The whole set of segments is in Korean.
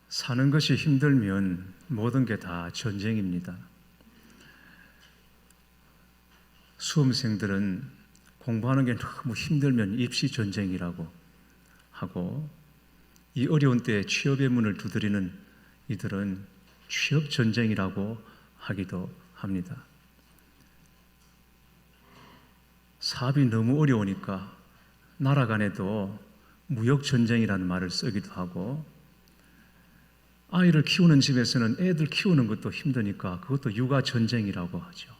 사는 것이 힘들면 모든 게 다 전쟁입니다. 수험생들은 공부하는 게 너무 힘들면 입시 전쟁이라고 하고, 이 어려운 때에 취업의 문을 두드리는 이들은 취업 전쟁이라고 하기도 합니다. 사업이 너무 어려우니까 나라 간에도 무역 전쟁이라는 말을 쓰기도 하고, 아이를 키우는 집에서는 애들 키우는 것도 힘드니까 그것도 육아 전쟁이라고 하죠.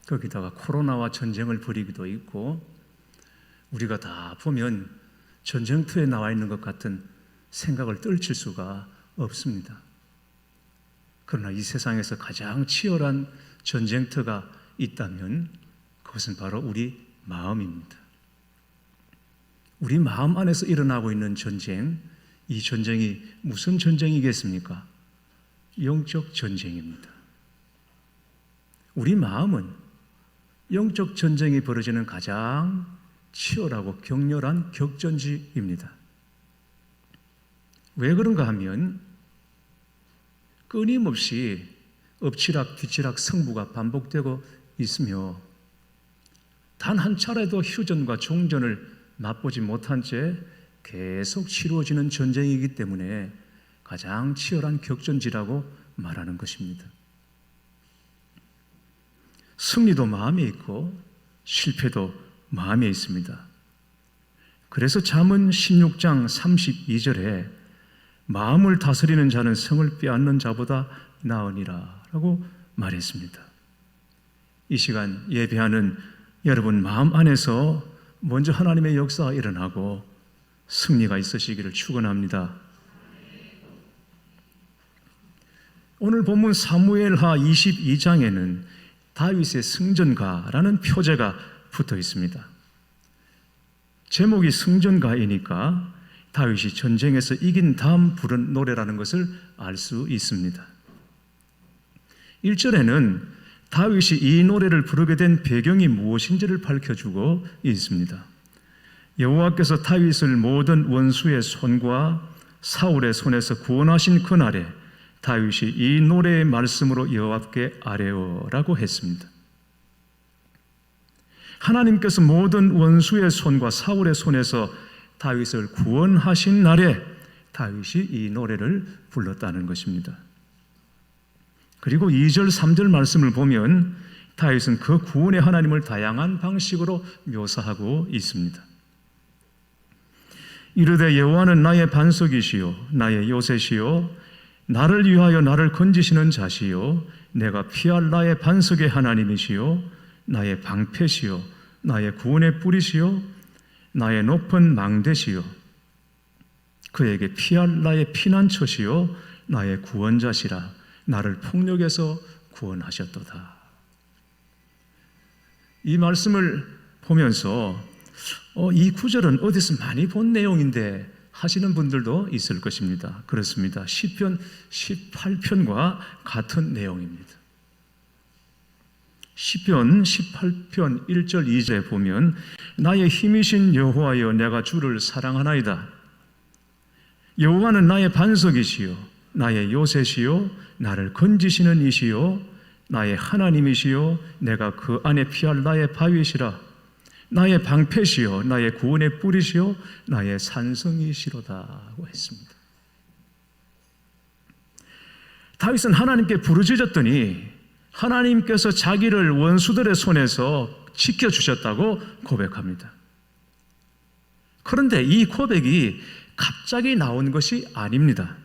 거기다가 코로나와 전쟁을 벌이기도 있고, 우리가 다 보면 전쟁터에 나와 있는 것 같은 생각을 떨칠 수가 없습니다. 그러나 이 세상에서 가장 치열한 전쟁터가 있다면 그것은 바로 우리 마음입니다. 우리 마음 안에서 일어나고 있는 전쟁, 이 전쟁이 무슨 전쟁이겠습니까? 영적 전쟁입니다. 우리 마음은 영적 전쟁이 벌어지는 가장 치열하고 격렬한 격전지입니다. 왜 그런가 하면 끊임없이 엎치락 뒤치락 승부가 반복되고 있으며, 단 한 차례도 휴전과 종전을 맛보지 못한 채 계속 치루어지는 전쟁이기 때문에 가장 치열한 격전지라고 말하는 것입니다. 승리도 마음에 있고 실패도 마음에 있습니다. 그래서 잠언 16장 32절에 마음을 다스리는 자는 성을 빼앗는 자보다 나으니라 라고 말했습니다. 이 시간 예배하는 여러분 마음 안에서 먼저 하나님의 역사가 일어나고 승리가 있으시기를 축원합니다. 오늘 본문 사무엘하 22장에는 다윗의 승전가라는 표제가 붙어 있습니다. 제목이 승전가이니까 다윗이 전쟁에서 이긴 다음 부른 노래라는 것을 알 수 있습니다. 1절에는 다윗이 이 노래를 부르게 된 배경이 무엇인지를 밝혀주고 있습니다. 여호와께서 다윗을 모든 원수의 손과 사울의 손에서 구원하신 그날에 다윗이 이 노래의 말씀으로 여호와께 아뢰어라고 했습니다. 하나님께서 모든 원수의 손과 사울의 손에서 다윗을 구원하신 날에 다윗이 이 노래를 불렀다는 것입니다. 그리고 2절, 3절 말씀을 보면 다윗은 그 구원의 하나님을 다양한 방식으로 묘사하고 있습니다. 이르되 여호와는 나의 반석이시요 나의 요새시요 나를 위하여 나를 건지시는 자시요 내가 피할 나의 반석의 하나님이시요 나의 방패시요 나의 구원의 뿌리시요 나의 높은 망대시요 그에게 피할 나의 피난처시요 나의 구원자시라 나를 폭력에서 구원하셨도다. 이 말씀을 보면서 이 구절은 어디서 많이 본 내용인데 하시는 분들도 있을 것입니다. 그렇습니다. 시편 18편과 같은 내용입니다. 시편 18편 1절 2절에 보면 나의 힘이신 여호와여 내가 주를 사랑하나이다. 여호와는 나의 반석이시요 나의 요새시요 나를 건지시는 이시요 나의 하나님이시요 내가 그 안에 피할 나의 바위시라 나의 방패시요 나의 구원의 뿌리시요 나의 산성이시로다고 했습니다. 다윗은 하나님께 부르짖었더니 하나님께서 자기를 원수들의 손에서 지켜주셨다고 고백합니다. 그런데 이 고백이 갑자기 나온 것이 아닙니다.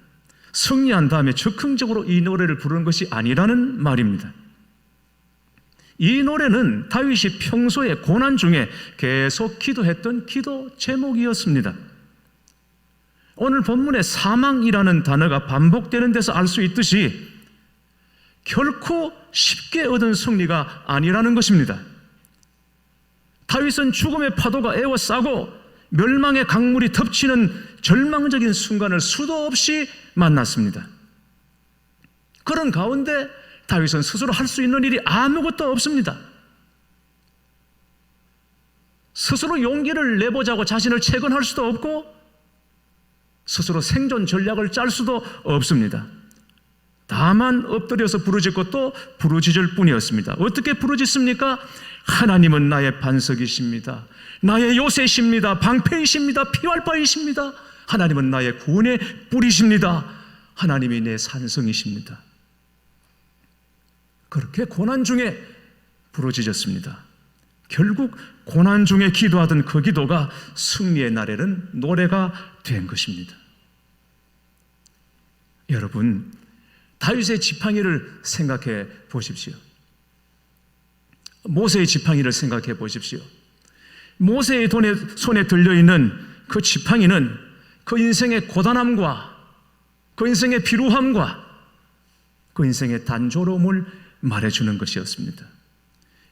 승리한 다음에 즉흥적으로 이 노래를 부르는 것이 아니라는 말입니다. 이 노래는 다윗이 평소에 고난 중에 계속 기도했던 기도 제목이었습니다. 오늘 본문에 사망이라는 단어가 반복되는 데서 알 수 있듯이 결코 쉽게 얻은 승리가 아니라는 것입니다. 다윗은 죽음의 파도가 에워싸고 멸망의 강물이 덮치는 절망적인 순간을 수도 없이 만났습니다. 그런 가운데 다윗은 스스로 할 수 있는 일이 아무것도 없습니다. 스스로 용기를 내보자고 자신을 채권할 수도 없고 스스로 생존 전략을 짤 수도 없습니다. 다만 엎드려서 부르짖고 또 부르짖을 뿐이었습니다. 어떻게 부르짖습니까? 하나님은 나의 반석이십니다. 나의 요새십니다. 방패이십니다. 피할 바이십니다. 하나님은 나의 구원의 뿌리십니다. 하나님이 내 산성이십니다. 그렇게 고난 중에 부르짖었습니다. 결국 고난 중에 기도하던 그 기도가 승리의 날에는 노래가 된 것입니다. 여러분, 다윗의 지팡이를 생각해 보십시오. 모세의 지팡이를 생각해 보십시오. 모세의 손에 들려있는 그 지팡이는 그 인생의 고단함과 그 인생의 비루함과 그 인생의 단조로움을 말해주는 것이었습니다.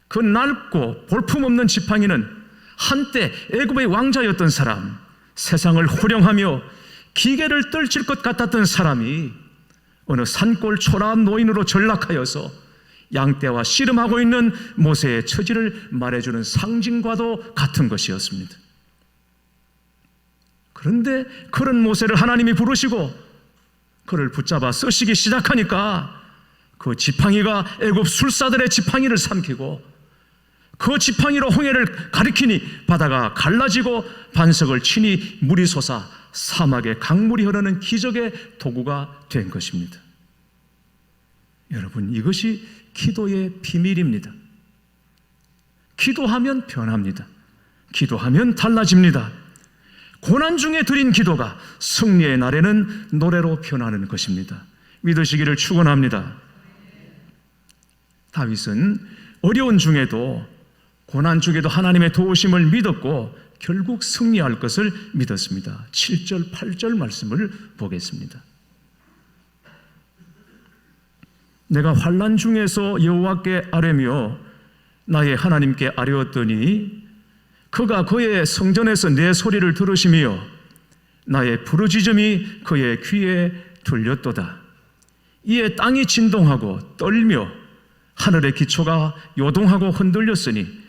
그 낡고 볼품없는 지팡이는 한때 애굽의 왕자였던 사람, 세상을 호령하며 기계를 떨칠 것 같았던 사람이 어느 산골 초라한 노인으로 전락하여서 양떼와 씨름하고 있는 모세의 처지를 말해주는 상징과도 같은 것이었습니다. 그런데 그런 모세를 하나님이 부르시고 그를 붙잡아 쓰시기 시작하니까 그 지팡이가 애굽 술사들의 지팡이를 삼키고 그 지팡이로 홍해를 가리키니 바다가 갈라지고 반석을 치니 물이 솟아 사막에 강물이 흐르는 기적의 도구가 된 것입니다. 여러분, 이것이 기도의 비밀입니다. 기도하면 변합니다. 기도하면 달라집니다. 고난 중에 드린 기도가 승리의 날에는 노래로 변하는 것입니다. 믿으시기를 축원합니다. 다윗은 어려운 중에도 고난 중에도 하나님의 도우심을 믿었고 결국 승리할 것을 믿었습니다. 7절, 8절 말씀을 보겠습니다. 내가 환난 중에서 여호와께 아뢰며 나의 하나님께 아뢰었더니 그가 그의 성전에서 내 소리를 들으시며 나의 부르짖음이 그의 귀에 들렸도다. 이에 땅이 진동하고 떨며 하늘의 기초가 요동하고 흔들렸으니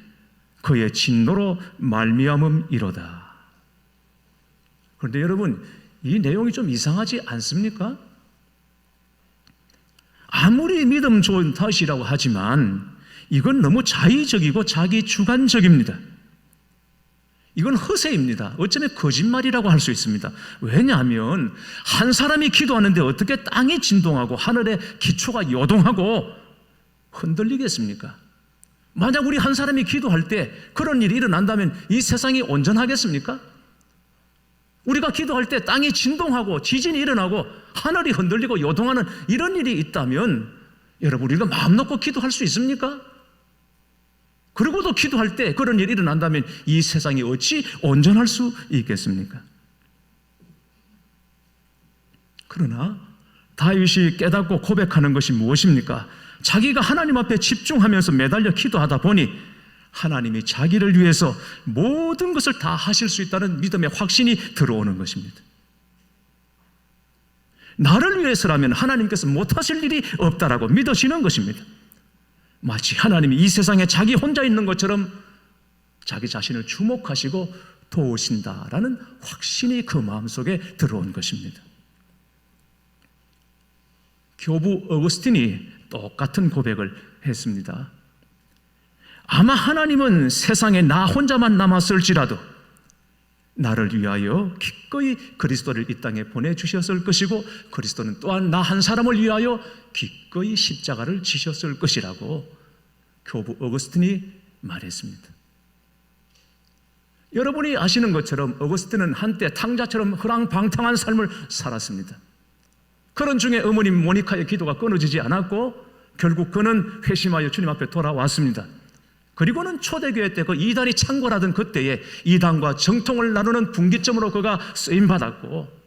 그의 진노로 말미암음이로다. 그런데 여러분, 이 내용이 좀 이상하지 않습니까? 아무리 믿음 좋은 다윗이라고 하지만 이건 너무 자의적이고 자기 주관적입니다. 이건 허세입니다. 어쩌면 거짓말이라고 할 수 있습니다. 왜냐하면 한 사람이 기도하는데 어떻게 땅이 진동하고 하늘의 기초가 요동하고 흔들리겠습니까? 만약 우리 한 사람이 기도할 때 그런 일이 일어난다면 이 세상이 온전하겠습니까? 우리가 기도할 때 땅이 진동하고 지진이 일어나고 하늘이 흔들리고 요동하는 이런 일이 있다면 여러분, 우리가 마음 놓고 기도할 수 있습니까? 그리고도 기도할 때 그런 일이 일어난다면 이 세상이 어찌 온전할 수 있겠습니까? 그러나 다윗이 깨닫고 고백하는 것이 무엇입니까? 자기가 하나님 앞에 집중하면서 매달려 기도하다 보니 하나님이 자기를 위해서 모든 것을 다 하실 수 있다는 믿음의 확신이 들어오는 것입니다. 나를 위해서라면 하나님께서 못하실 일이 없다라고 믿어지는 것입니다. 마치 하나님이 이 세상에 자기 혼자 있는 것처럼 자기 자신을 주목하시고 도우신다라는 확신이 그 마음속에 들어온 것입니다. 교부 어거스틴이 똑같은 고백을 했습니다. 아마 하나님은 세상에 나 혼자만 남았을지라도 나를 위하여 기꺼이 그리스도를 이 땅에 보내주셨을 것이고 그리스도는 또한 나 한 사람을 위하여 기꺼이 십자가를 지셨을 것이라고 교부 어거스틴이 말했습니다. 여러분이 아시는 것처럼 어거스틴은 한때 탕자처럼 허랑방탕한 삶을 살았습니다. 그런 중에 어머님 모니카의 기도가 끊어지지 않았고 결국 그는 회심하여 주님 앞에 돌아왔습니다. 그리고는 초대교회 때 그 이단이 창궐하던 그때에 이단과 정통을 나누는 분기점으로 그가 쓰임받았고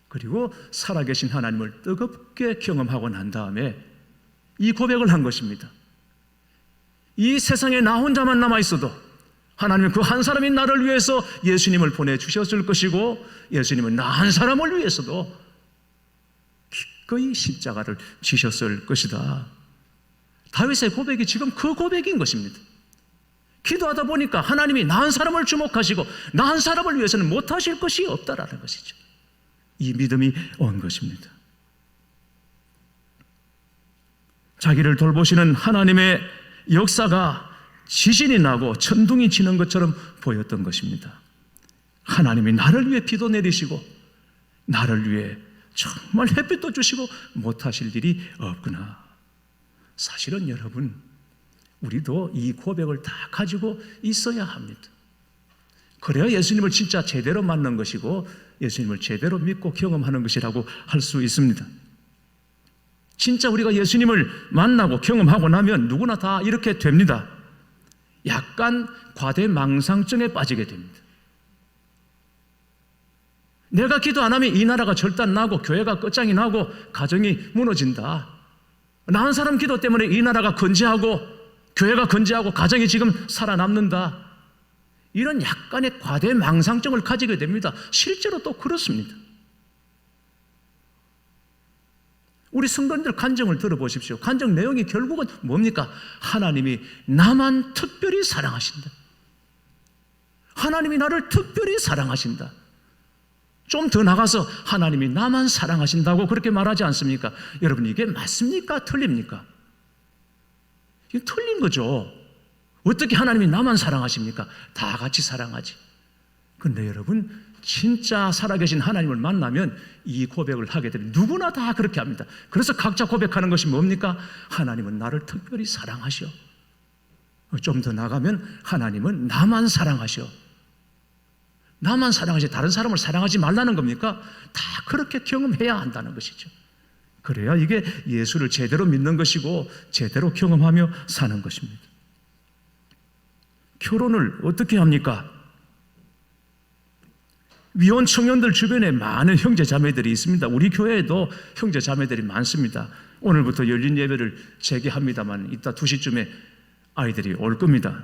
그리고 살아계신 하나님을 뜨겁게 경험하고 난 다음에 이 고백을 한 것입니다. 이 세상에 나 혼자만 남아있어도 하나님은 그 한 사람이 나를 위해서 예수님을 보내주셨을 것이고 예수님은 나 한 사람을 위해서도 기꺼이 십자가를 지셨을 것이다. 다윗의 고백이 지금 그 고백인 것입니다. 기도하다 보니까 하나님이 나은 사람을 주목하시고 나은 사람을 위해서는 못하실 것이 없다라는 것이죠. 이 믿음이 온 것입니다. 자기를 돌보시는 하나님의 역사가 지진이 나고 천둥이 치는 것처럼 보였던 것입니다. 하나님이 나를 위해 비도 내리시고 나를 위해 정말 햇빛도 주시고 못하실 일이 없구나. 사실은 여러분, 우리도 이 고백을 다 가지고 있어야 합니다. 그래야 예수님을 진짜 제대로 만난 것이고 예수님을 제대로 믿고 경험하는 것이라고 할 수 있습니다. 진짜 우리가 예수님을 만나고 경험하고 나면 누구나 다 이렇게 됩니다. 약간 과대망상증에 빠지게 됩니다. 내가 기도 안 하면 이 나라가 절단나고 교회가 끝장이 나고 가정이 무너진다. 나은 사람 기도 때문에 이 나라가 건재하고 교회가 건재하고 가정이 지금 살아남는다. 이런 약간의 과대망상증을 가지게 됩니다. 실제로 또 그렇습니다. 우리 성도님들 간증을 들어보십시오. 간증 내용이 결국은 뭡니까? 하나님이 나만 특별히 사랑하신다. 하나님이 나를 특별히 사랑하신다. 좀 더 나가서 하나님이 나만 사랑하신다고 그렇게 말하지 않습니까? 여러분, 이게 맞습니까? 틀립니까? 이게 틀린 거죠. 어떻게 하나님이 나만 사랑하십니까? 다 같이 사랑하지. 그런데 여러분, 진짜 살아계신 하나님을 만나면 이 고백을 하게 됩니다. 누구나 다 그렇게 합니다. 그래서 각자 고백하는 것이 뭡니까? 하나님은 나를 특별히 사랑하셔. 좀 더 나가면 하나님은 나만 사랑하셔. 나만 사랑하시, 다른 사람을 사랑하지 말라는 겁니까? 다 그렇게 경험해야 한다는 것이죠. 그래야 이게 예수를 제대로 믿는 것이고 제대로 경험하며 사는 것입니다. 결혼을 어떻게 합니까? 미혼 청년들 주변에 많은 형제 자매들이 있습니다. 우리 교회에도 형제 자매들이 많습니다. 오늘부터 열린 예배를 재개합니다만 이따 2시쯤에 아이들이 올 겁니다.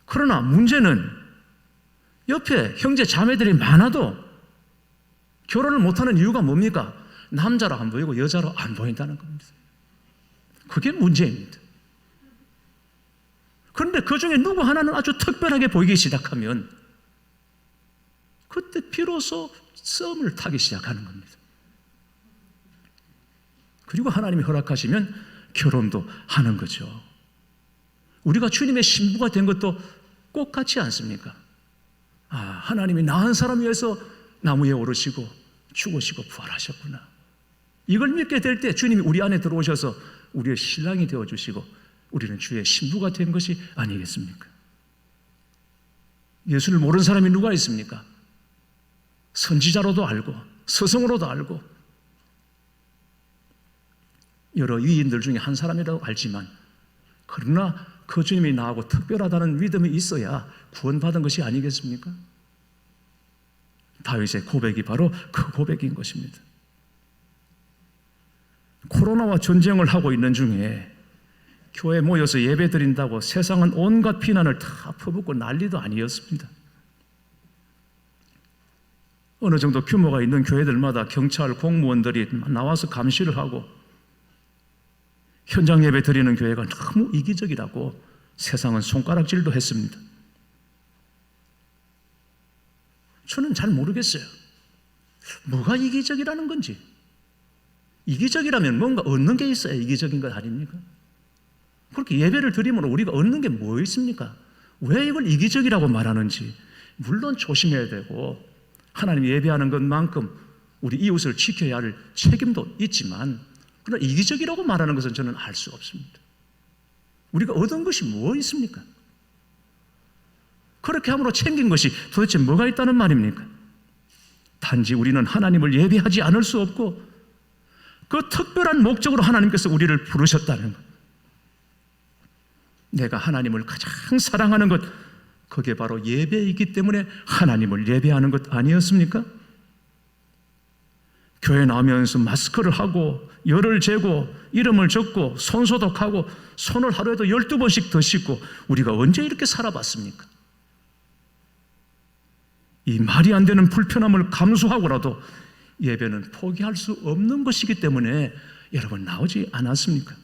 그러나 문제는 옆에 형제 자매들이 많아도 결혼을 못하는 이유가 뭡니까? 남자로 안 보이고 여자로 안 보인다는 겁니다. 그게 문제입니다. 그런데 그 중에 누구 하나는 아주 특별하게 보이기 시작하면 그때 비로소 썸을 타기 시작하는 겁니다. 그리고 하나님이 허락하시면 결혼도 하는 거죠. 우리가 주님의 신부가 된 것도 꼭 같지 않습니까? 하나님이 나은 사람 위해서 나무에 오르시고 죽으시고 부활하셨구나. 이걸 믿게 될 때 주님이 우리 안에 들어오셔서 우리의 신랑이 되어주시고 우리는 주의 신부가 된 것이 아니겠습니까? 예수를 모르는 사람이 누가 있습니까? 선지자로도 알고 스승으로도 알고 여러 위인들 중에 한 사람이라고 알지만 그러나 그 주님이 나하고 특별하다는 믿음이 있어야 구원받은 것이 아니겠습니까? 다윗의 고백이 바로 그 고백인 것입니다. 코로나와 전쟁을 하고 있는 중에 교회에 모여서 예배 드린다고 세상은 온갖 비난을 다 퍼붓고 난리도 아니었습니다. 어느 정도 규모가 있는 교회들마다 경찰, 공무원들이 나와서 감시를 하고 현장 예배 드리는 교회가 너무 이기적이라고 세상은 손가락질도 했습니다. 저는 잘 모르겠어요. 뭐가 이기적이라는 건지. 이기적이라면 뭔가 얻는 게 있어야 이기적인 것 아닙니까? 그렇게 예배를 드리면 우리가 얻는 게 뭐 있습니까? 왜 이걸 이기적이라고 말하는지 물론 조심해야 되고 하나님 예배하는 것만큼 우리 이웃을 지켜야 할 책임도 있지만 그러나 이기적이라고 말하는 것은 저는 알 수 없습니다. 우리가 얻은 것이 뭐 있습니까? 그렇게 함으로 챙긴 것이 도대체 뭐가 있다는 말입니까? 단지 우리는 하나님을 예배하지 않을 수 없고 그 특별한 목적으로 하나님께서 우리를 부르셨다는 것. 내가 하나님을 가장 사랑하는 것, 그게 바로 예배이기 때문에 하나님을 예배하는 것 아니었습니까? 교회 나오면서 마스크를 하고 열을 재고 이름을 적고 손 소독하고 손을 하루에도 12번씩 더 씻고 우리가 언제 이렇게 살아봤습니까? 이 말이 안 되는 불편함을 감수하고라도 예배는 포기할 수 없는 것이기 때문에 여러분 나오지 않았습니까?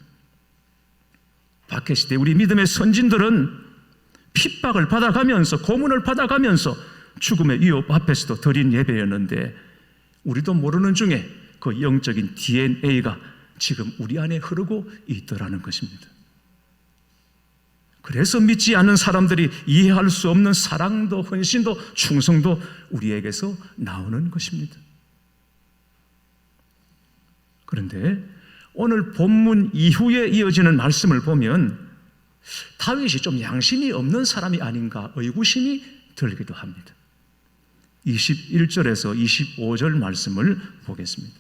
박해 시대 우리 믿음의 선진들은 핍박을 받아가면서 고문을 받아가면서 죽음의 위협 앞에서도 드린 예배였는데 우리도 모르는 중에 그 영적인 DNA가 지금 우리 안에 흐르고 있더라는 것입니다. 그래서 믿지 않는 사람들이 이해할 수 없는 사랑도 헌신도 충성도 우리에게서 나오는 것입니다. 그런데 오늘 본문 이후에 이어지는 말씀을 보면 다윗이 좀 양심이 없는 사람이 아닌가 의구심이 들기도 합니다. 21절에서 25절 말씀을 보겠습니다.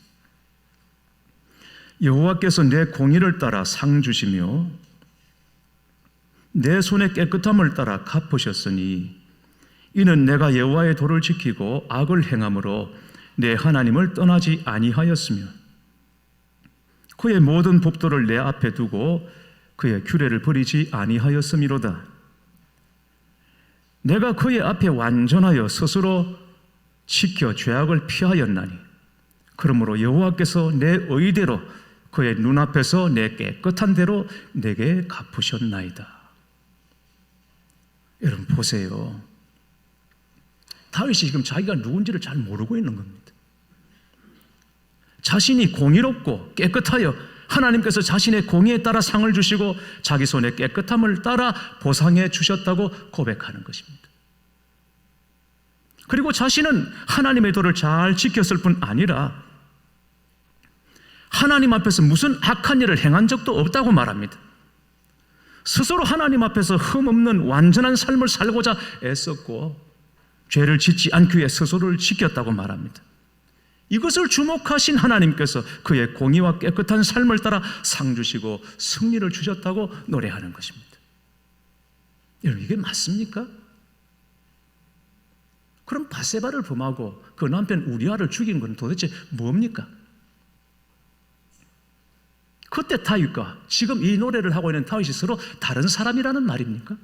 여호와께서 내 공의를 따라 상 주시며 내 손의 깨끗함을 따라 갚으셨으니 이는 내가 여호와의 도를 지키고 악을 행함으로 내 하나님을 떠나지 아니하였으며 그의 모든 법도를 내 앞에 두고 그의 규례를 버리지 아니하였음이로다. 내가 그의 앞에 완전하여 스스로 지켜 죄악을 피하였나니 그러므로 여호와께서 내 의대로 그의 눈앞에서 내 깨끗한 대로 내게 갚으셨나이다. 여러분 보세요. 다윗이 지금 자기가 누군지를 잘 모르고 있는 겁니다. 자신이 공의롭고 깨끗하여 하나님께서 자신의 공의에 따라 상을 주시고 자기 손의 깨끗함을 따라 보상해 주셨다고 고백하는 것입니다. 그리고 자신은 하나님의 도를 잘 지켰을 뿐 아니라 하나님 앞에서 무슨 악한 일을 행한 적도 없다고 말합니다. 스스로 하나님 앞에서 흠없는 완전한 삶을 살고자 애썼고 죄를 짓지 않기 위해 스스로를 지켰다고 말합니다. 이것을 주목하신 하나님께서 그의 공의와 깨끗한 삶을 따라 상 주시고 승리를 주셨다고 노래하는 것입니다. 여러분 이게 맞습니까? 그럼 바세바를 범하고 그 남편 우리아를 죽인 건 도대체 뭡니까? 그때 다윗과 지금 이 노래를 하고 있는 다윗이 서로 다른 사람이라는 말입니까?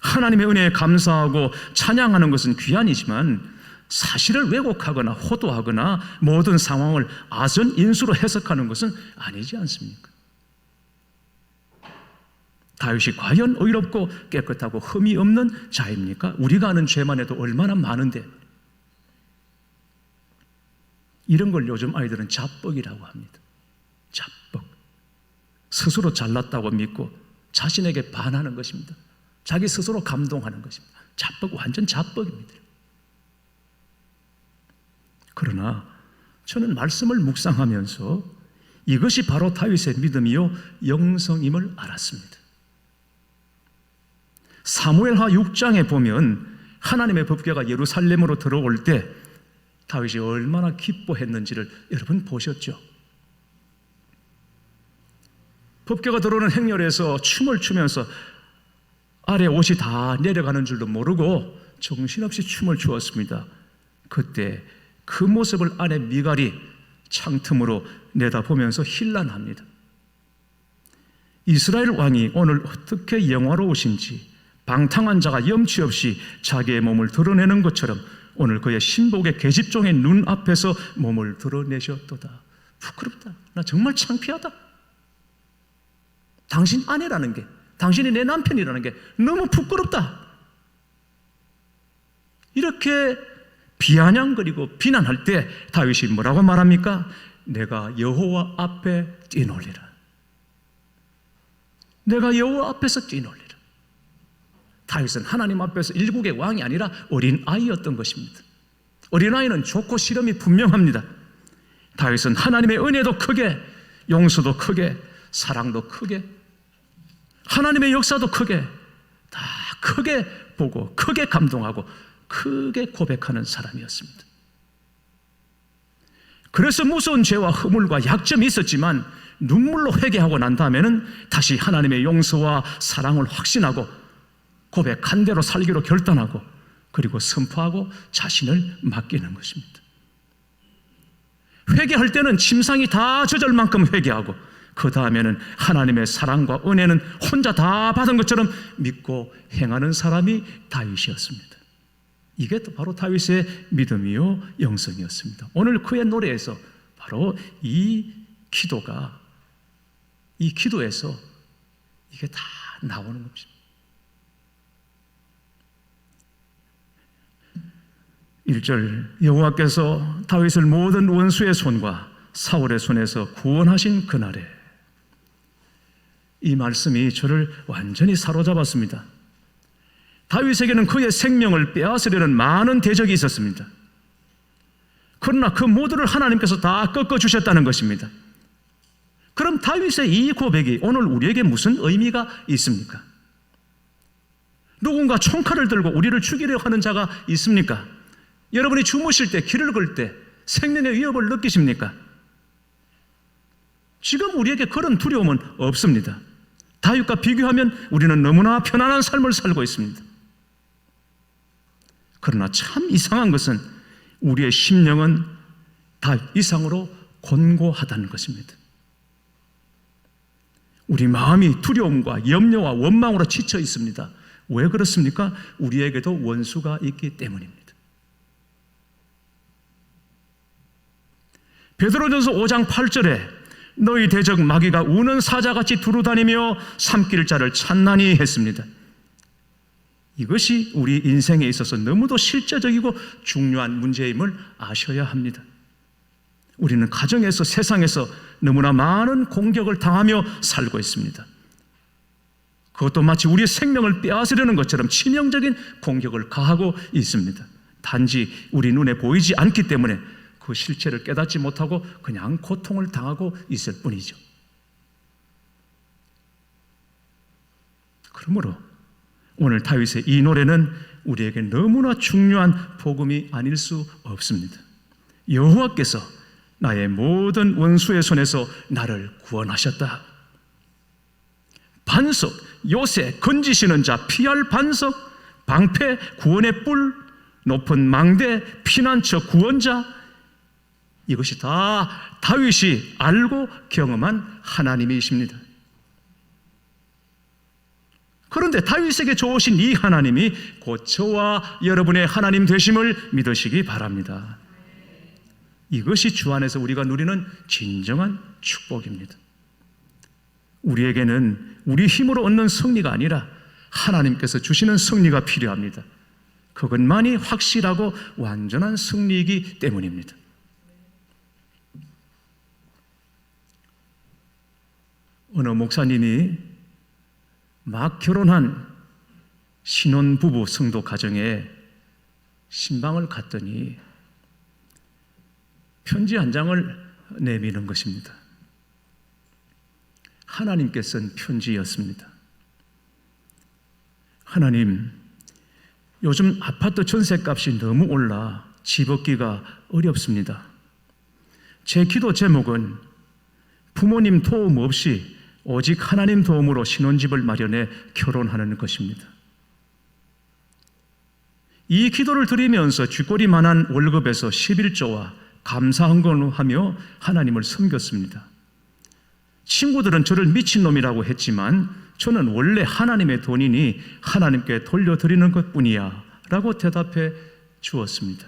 하나님의 은혜에 감사하고 찬양하는 것은 귀한이지만 사실을 왜곡하거나 호도하거나 모든 상황을 아전인수로 해석하는 것은 아니지 않습니까? 다윗이 과연 의롭고 깨끗하고 흠이 없는 자입니까? 우리가 아는 죄만 해도 얼마나 많은데 이런 걸 요즘 아이들은 자뻑이라고 합니다. 자뻑. 스스로 잘났다고 믿고 자신에게 반하는 것입니다. 자기 스스로 감동하는 것입니다. 자뻑, 완전 자뻑입니다. 그러나 저는 말씀을 묵상하면서 이것이 바로 다윗의 믿음이요 영성임을 알았습니다. 사무엘하 6장에 보면 하나님의 법궤가 예루살렘으로 들어올 때 다윗이 얼마나 기뻐했는지를 여러분 보셨죠? 법궤가 들어오는 행렬에서 춤을 추면서 아래 옷이 다 내려가는 줄도 모르고 정신없이 춤을 추었습니다. 그때 그 모습을 아내 미갈이 창틈으로 내다보면서 힐난합니다. 이스라엘 왕이 오늘 어떻게 영화로우신지 방탕한 자가 염치 없이 자기의 몸을 드러내는 것처럼 오늘 그의 신복의 계집종의 눈앞에서 몸을 드러내셨도다. 부끄럽다. 나 정말 창피하다. 당신 아내라는 게, 당신이 내 남편이라는 게 너무 부끄럽다. 이렇게 비아냥거리고 비난할 때 다윗이 뭐라고 말합니까? 내가 여호와 앞에 뛰놀리라. 내가 여호와 앞에서 뛰놀리라. 다윗은 하나님 앞에서 일국의 왕이 아니라 어린아이였던 것입니다. 어린아이는 좋고 싫음이 분명합니다. 다윗은 하나님의 은혜도 크게, 용서도 크게, 사랑도 크게, 하나님의 역사도 크게, 다 크게 보고 크게 감동하고 크게 고백하는 사람이었습니다. 그래서 무서운 죄와 허물과 약점이 있었지만 눈물로 회개하고 난 다음에는 다시 하나님의 용서와 사랑을 확신하고 고백한 대로 살기로 결단하고 그리고 선포하고 자신을 맡기는 것입니다. 회개할 때는 침상이 다 젖을 만큼 회개하고 그 다음에는 하나님의 사랑과 은혜는 혼자 다 받은 것처럼 믿고 행하는 사람이 다윗이었습니다. 이게 바로 다윗의 믿음이요 영성이었습니다. 오늘 그의 노래에서 바로 이 기도가 이 기도에서 이게 다 나오는 겁니다. 1절, 여호와께서 다윗을 모든 원수의 손과 사울의 손에서 구원하신 그날에, 이 말씀이 저를 완전히 사로잡았습니다. 다윗에게는 그의 생명을 빼앗으려는 많은 대적이 있었습니다. 그러나 그 모두를 하나님께서 다 꺾어주셨다는 것입니다. 그럼 다윗의 이 고백이 오늘 우리에게 무슨 의미가 있습니까? 누군가 총칼을 들고 우리를 죽이려 하는 자가 있습니까? 여러분이 주무실 때, 길을 걸 때 생명의 위협을 느끼십니까? 지금 우리에게 그런 두려움은 없습니다. 다윗과 비교하면 우리는 너무나 편안한 삶을 살고 있습니다. 그러나 참 이상한 것은 우리의 심령은 다윗 이상으로 곤고하다는 것입니다. 우리 마음이 두려움과 염려와 원망으로 지쳐 있습니다. 왜 그렇습니까? 우리에게도 원수가 있기 때문입니다. 베드로전서 5장 8절에 너희 대적 마귀가 우는 사자같이 두루다니며 삼킬 자를 찾나니 했습니다. 이것이 우리 인생에 있어서 너무도 실제적이고 중요한 문제임을 아셔야 합니다. 우리는 가정에서, 세상에서 너무나 많은 공격을 당하며 살고 있습니다. 그것도 마치 우리의 생명을 빼앗으려는 것처럼 치명적인 공격을 가하고 있습니다. 단지 우리 눈에 보이지 않기 때문에 그 실체를 깨닫지 못하고 그냥 고통을 당하고 있을 뿐이죠. 그러므로 오늘 다윗의 이 노래는 우리에게 너무나 중요한 복음이 아닐 수 없습니다. 여호와께서 나의 모든 원수의 손에서 나를 구원하셨다. 반석, 요새, 건지시는 자, 피할 반석, 방패, 구원의 뿔, 높은 망대, 피난처, 구원자, 이것이 다 다윗이 알고 경험한 하나님이십니다. 그런데 다윗에게 좋으신 이 하나님이 곧 저와 여러분의 하나님 되심을 믿으시기 바랍니다. 이것이 주 안에서 우리가 누리는 진정한 축복입니다. 우리에게는 우리 힘으로 얻는 승리가 아니라 하나님께서 주시는 승리가 필요합니다. 그것만이 확실하고 완전한 승리이기 때문입니다. 어느 목사님이 막 결혼한 신혼부부 성도 가정에 신방을 갔더니 편지 한 장을 내미는 것입니다. 하나님께 쓴 편지였습니다. 하나님, 요즘 아파트 전셋값이 너무 올라 집 얻기가 어렵습니다. 제 기도 제목은 부모님 도움 없이 오직 하나님 도움으로 신혼집을 마련해 결혼하는 것입니다. 이 기도를 드리면서 쥐꼬리만한 월급에서 11조와 감사헌금을 하며 하나님을 섬겼습니다. 친구들은 저를 미친놈이라고 했지만 저는 원래 하나님의 돈이니 하나님께 돌려드리는 것뿐이야 라고 대답해 주었습니다.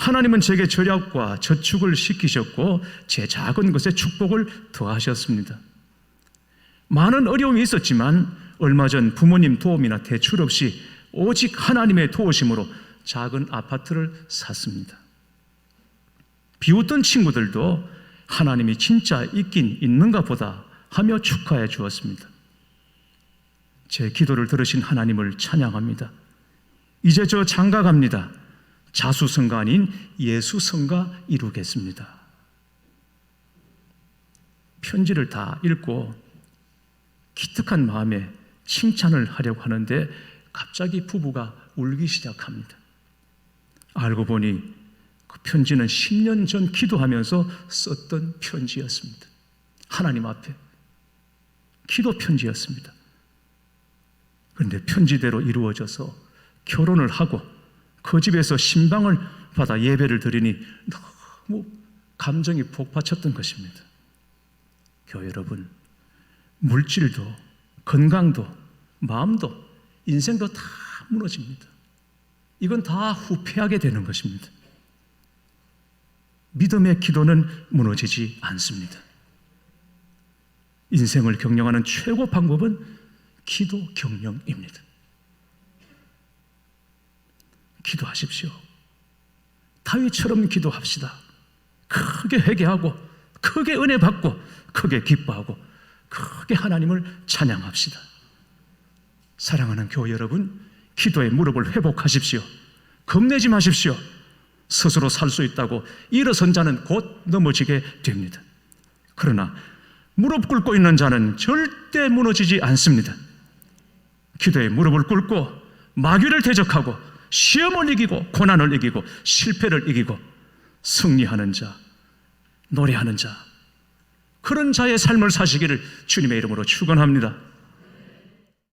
하나님은 제게 절약과 저축을 시키셨고 제 작은 것에 축복을 더하셨습니다. 많은 어려움이 있었지만 얼마 전 부모님 도움이나 대출 없이 오직 하나님의 도우심으로 작은 아파트를 샀습니다. 비웃던 친구들도 하나님이 진짜 있긴 있는가 보다 하며 축하해 주었습니다. 제 기도를 들으신 하나님을 찬양합니다. 이제 저 장가 갑니다. 자수성가 아닌 예수성가 이루겠습니다. 편지를 다 읽고 기특한 마음에 칭찬을 하려고 하는데 갑자기 부부가 울기 시작합니다. 알고 보니 그 편지는 10년 전 기도하면서 썼던 편지였습니다. 하나님 앞에 기도 편지였습니다. 그런데 편지대로 이루어져서 결혼을 하고 그 집에서 신방을 받아 예배를 드리니 너무 감정이 복받쳤던 것입니다. 교회 여러분, 물질도 건강도 마음도 인생도 다 무너집니다. 이건 다 후회하게 되는 것입니다. 믿음의 기도는 무너지지 않습니다. 인생을 경영하는 최고 방법은 기도 경영입니다. 기도하십시오. 다윗처럼 기도합시다. 크게 회개하고 크게 은혜 받고 크게 기뻐하고 크게 하나님을 찬양합시다. 사랑하는 교회 여러분, 기도의 무릎을 회복하십시오. 겁내지 마십시오. 스스로 살 수 있다고 일어선 자는 곧 넘어지게 됩니다. 그러나 무릎 꿇고 있는 자는 절대 무너지지 않습니다. 기도에 무릎을 꿇고 마귀를 대적하고 시험을 이기고 고난을 이기고 실패를 이기고 승리하는 자, 노래하는 자, 그런 자의 삶을 사시기를 주님의 이름으로 축원합니다.